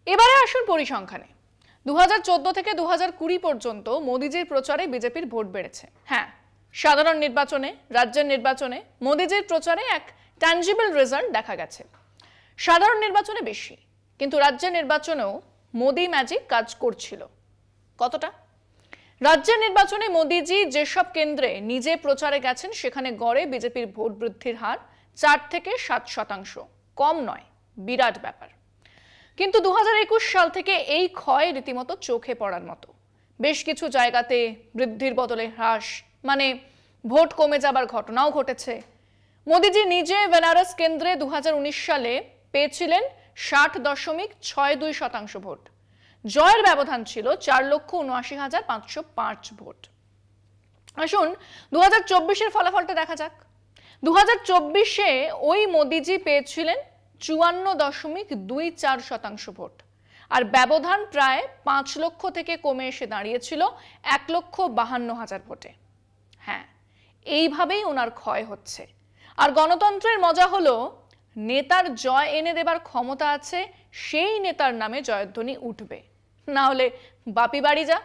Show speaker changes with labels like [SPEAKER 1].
[SPEAKER 1] এবারে আসুন পরিসংখ্যানে। 2014 থেকে 2020 পর্যন্ত মোদিজির প্রচারে বিজেপির ভোট বেড়েছে। হ্যাঁ, সাধারণ নির্বাচনে, রাজ্যের নির্বাচনে মোদিজির প্রচারে এক ট্যাঞ্জিবল রেজাল্ট দেখা গেছে। সাধারণ নির্বাচনে বেশি, কিন্তু রাজ্যের নির্বাচনেও মোদি ম্যাজিক কাজ করছিল। কতটা? রাজ্যের নির্বাচনে মোদিজি যেসব কেন্দ্রে নিজে প্রচারে গেছেন সেখানে গড়ে বিজেপির ভোট বৃদ্ধির হার 4 থেকে 7%। কম নয়, বিরাট ব্যাপার। কিন্তু 2021 সাল থেকে এই ক্ষয় রীতিমতো চোখে পড়ার মতো। বেশ কিছু জায়গাতে বৃদ্ধির বদলে হ্রাস, মানে ভোট কমে যাবার ঘটনাও ঘটেছে। মোদিজি নিজে বেনারস কেন্দ্রে 2019 সালে পেয়েছিলেন 60.62% ভোট। জয়ের ব্যবধান ছিল 4,79,505 ভোট। আসুন 2024-এর ফলাফলটা দেখা যাক। 2024-এ ওই মোদিজি পেয়েছিলেন 54.24% ভোট, আর ব্যবধান প্রায় 5 লক্ষ থেকে কমে এসে দাঁড়িয়েছিল 1,52,000 ভোটে। হ্যাঁ, এইভাবেই ওনার ক্ষয় হচ্ছে। আর গণতন্ত্রের মজা হলো, নেতার জয় এনে দেবার ক্ষমতা আছে, সেই নেতার নামে জয়ধ্বনি উঠবে, না হলে বাপি বাড়ি যা।